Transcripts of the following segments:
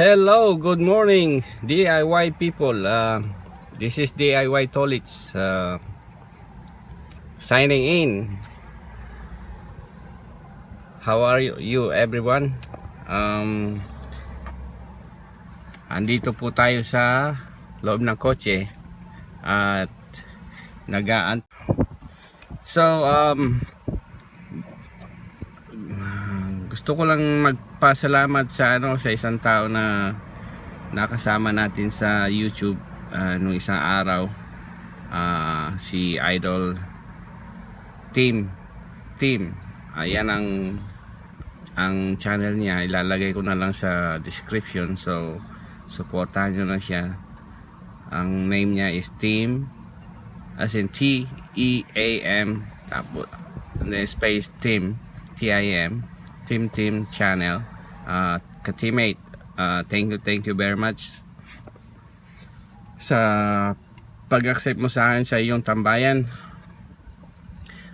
Hello, good morning DIY people. This is DIY Tolits signing in. How are you everyone? Andito po tayo sa loob ng kotse at nagaan. So gusto ko lang magpasalamat sa sa isang tao na nakasama natin sa YouTube nung isang araw, si Idol Team. Ayan ang channel niya, ilalagay ko na lang sa description, so supportahan nyo na siya. Ang name niya is Team, as in T-E-A-M, tapos space Team, T-I-M, Team channel. Ka-teammate, thank you very much sa pag-accept mo sa akin sa iyong tambayan,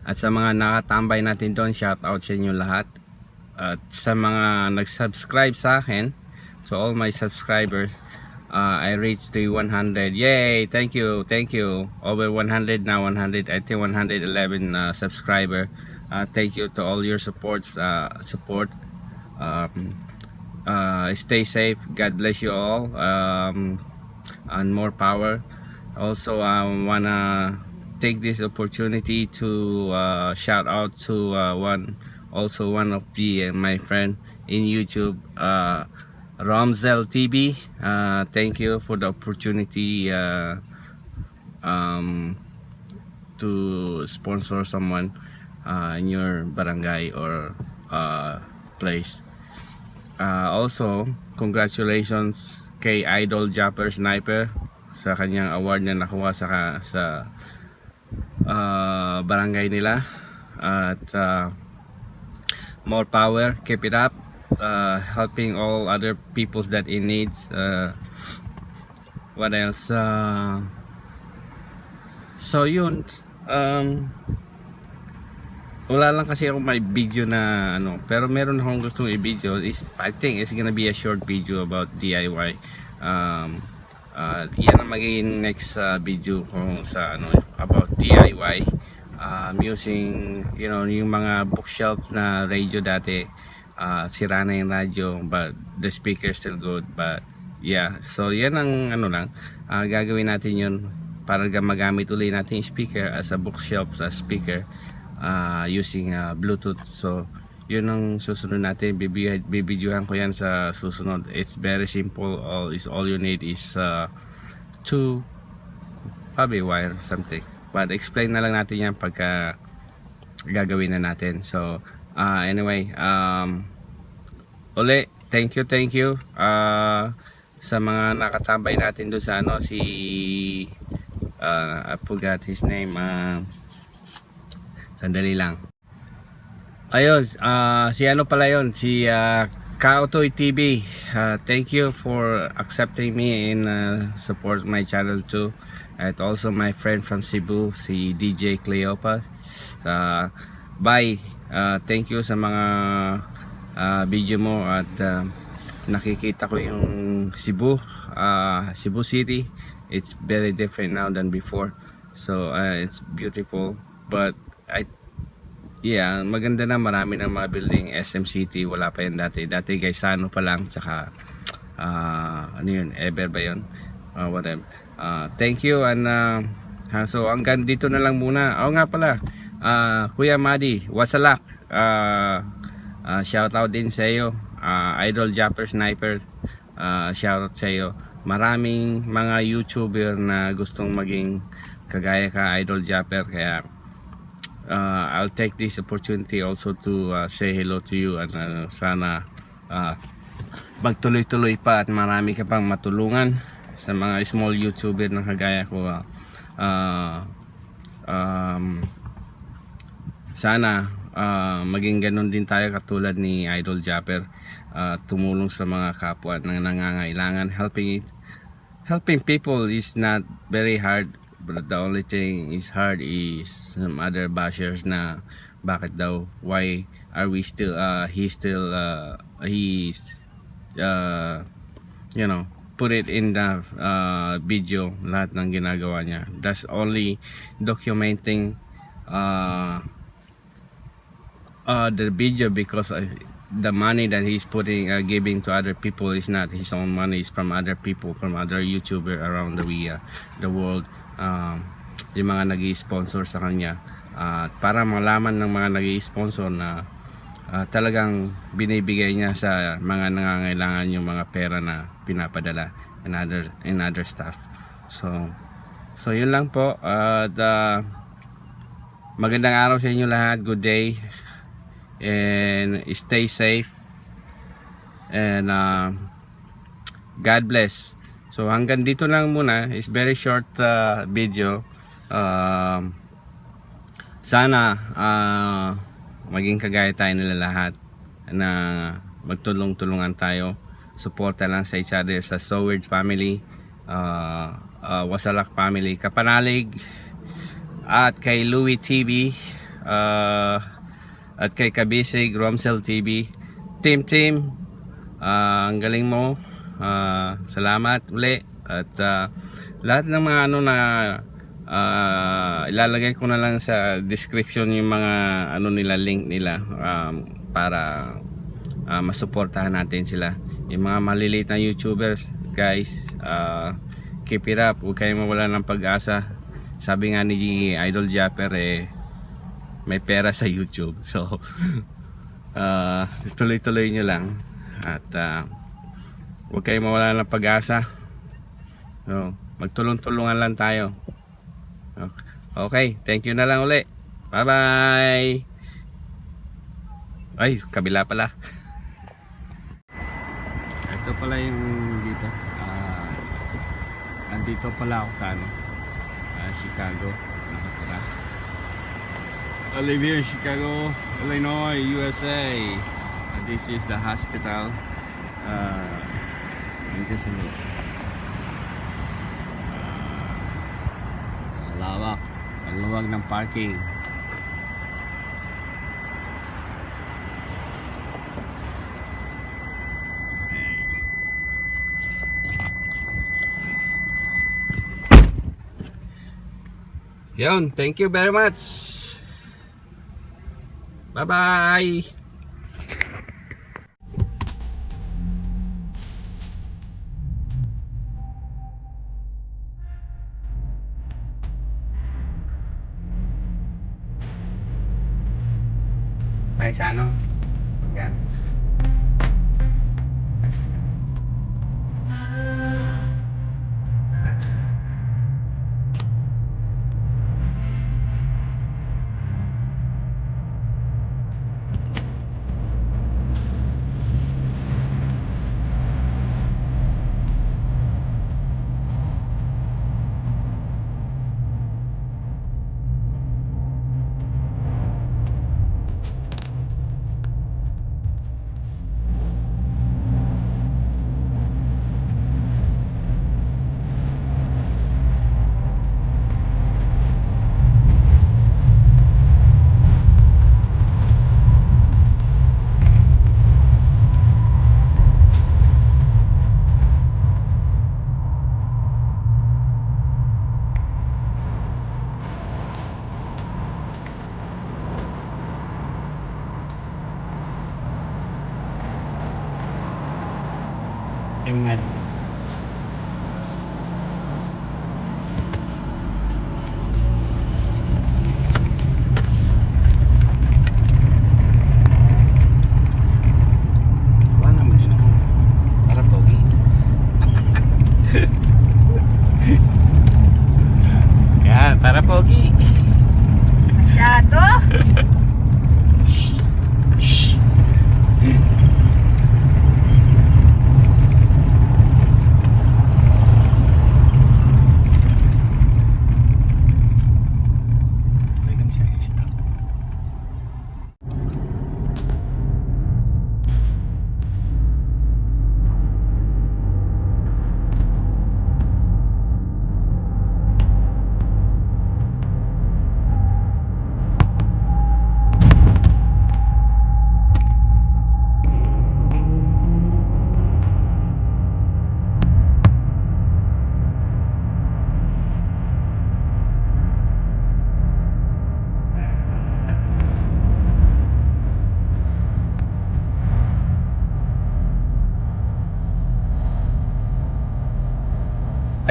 at sa mga nakatambay natin doon, shout out sa inyo lahat. At sa mga nag-subscribe sa akin, so all my subscribers, I reached the 100. Yay, thank you, over 100 now, 100, I think 111 subscriber. Thank you to all your support. Stay safe, God bless you all, and more power. Also, I wanna take this opportunity to shout out to one of the my friend in YouTube, Romzel TV. Thank you for the opportunity to sponsor someone in your barangay or place. Also, congratulations kay Idol Japper Sniper sa kanyang award na nakuha sa barangay nila. At more power, keep it up, helping all other peoples that in needs. What else? So yun, wala lang kasi ako may video na pero meron akong gustong i-video. I think it's gonna be a short video about DIY. Yan ang magiging next video ko sa about DIY. Using yung mga bookshelf na radio dati, sira na yung radio but the speaker still good. But yeah, so yan ang lang, gagawin natin yun para magamit ulit natin yung speaker as a bookshelf, as speaker, using Bluetooth. So yun ang susunod natin, bibidyohan ko yan sa susunod. It's very simple. All you need is two probably wire something, but explain na lang natin yan pagka gagawin na natin. So anyway, uli, thank you sa mga nakatambay natin doon sa I forgot his name, sandali lang. Ayun, si pala yun, si Kaotoy TV. Thank you for accepting me and support my channel too. And also my friend from Cebu, si DJ Cleopas. Bye. Thank you sa mga video mo, at nakikita ko yung Cebu City. It's very different now than before. So it's beautiful, but maganda na, marami ng mga building. SM City, wala pa yan dati Gaisano pa lang, tsaka Ever ba yun, whatever. Thank you, and so hanggang dito na lang muna. Nga pala, Kuya Madi Wasalak, shout out din sa iyo. Idol Japper Sniper, shout out sa iyo. Maraming mga YouTuber na gustong maging kagaya ka, Idol Japper, kaya I'll take this opportunity also to say hello to you, and sana magtuloy-tuloy pa at marami ka pang matulungan sa mga small YouTuber na kagaya ko. Sana maging ganun din tayo katulad ni Idol Japper, tumulong sa mga kapwa na nangangailangan. Helping people is not very hard, but the only thing is hard is some other bashers na bakit daw, why are we still he's you know, put it in the video, lahat ng ginagawa niya. That's only documenting the video, because the money that he's putting giving to other people is not his own money. It's from other people, from other YouTuber around the world, yung mga nag-i-sponsor sa kanya, para malaman ng mga nag-i-sponsor na talagang binibigay niya sa mga nangangailangan yung mga pera na pinapadala and other stuff. So yun lang po. Magandang araw sa inyo lahat. Good day and stay safe and God bless. So hanggang dito lang muna. It's very short video. Sana maging kagaya tayo nila lahat, na magtulong-tulungan tayo, suporta lang sa isa other, sa Soward family, Wasalak family, Kapanalig, at kay Louie TV, at kay Kabisig, Romsel TV, Team, ang galing mo, salamat uli, at lahat ng mga ano na ilalagay ko na lang sa description yung mga ano nila, link nila, para masuportahan natin sila, yung mga maliliit na YouTubers guys. Keep it up, huwag kayong mawala ng pag-asa. Sabi nga ni Idol Japper, may pera sa YouTube. So tuloy-tuloy nyo lang, at huwag kayong mawala ng pag-asa. So magtulong-tulungan lang tayo. Okay, thank you na lang uli. Bye bye. Ay, kabila pala. Ito pala yung dito. Andito pala ako sa Chicago. Nakatira. I live here in Chicago, Illinois, USA. This is the hospital. Just a minute. Lawak, ang luwag ng parking. Yun, thank you very much. Bye bye. Tayo sa ano? Yan. Ingat. Mana mo din ako? Para pogi. Yan, para pogi. Masyado?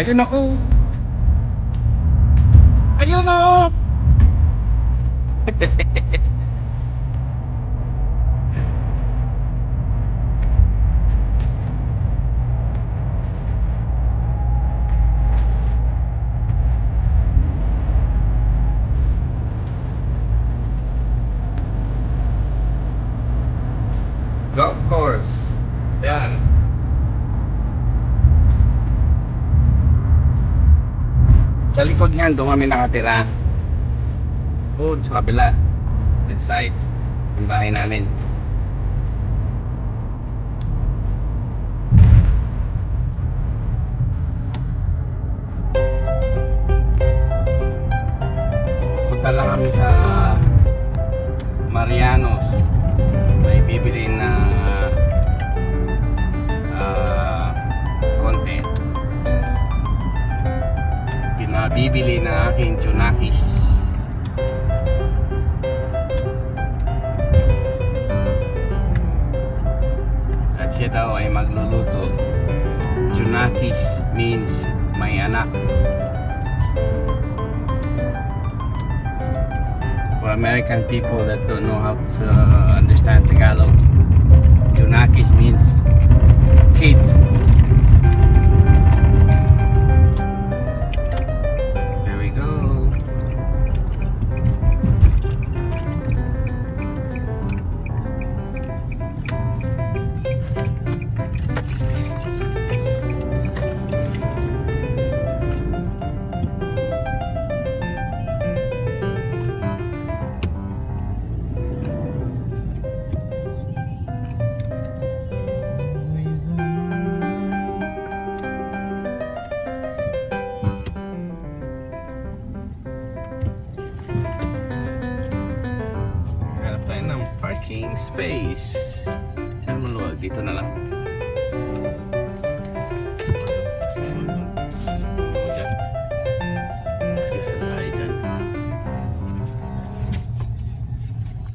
Ayun ako! Ayun ako! Golf course. Yan. Sa likod niyan, doon kami nakatira. Doon sa kabila. That side. Yung bahay namin. Punta lang kami sa Marianos. May bibili na content. Pinabibili na aking Junakis. At siya daw ay magluluto. Junakis means may anak. For American people that don't know how to understand Tagalog, Junakis means kids. There we go. Hanap tayo ng parking space. Saan maluwag? Dito na lang.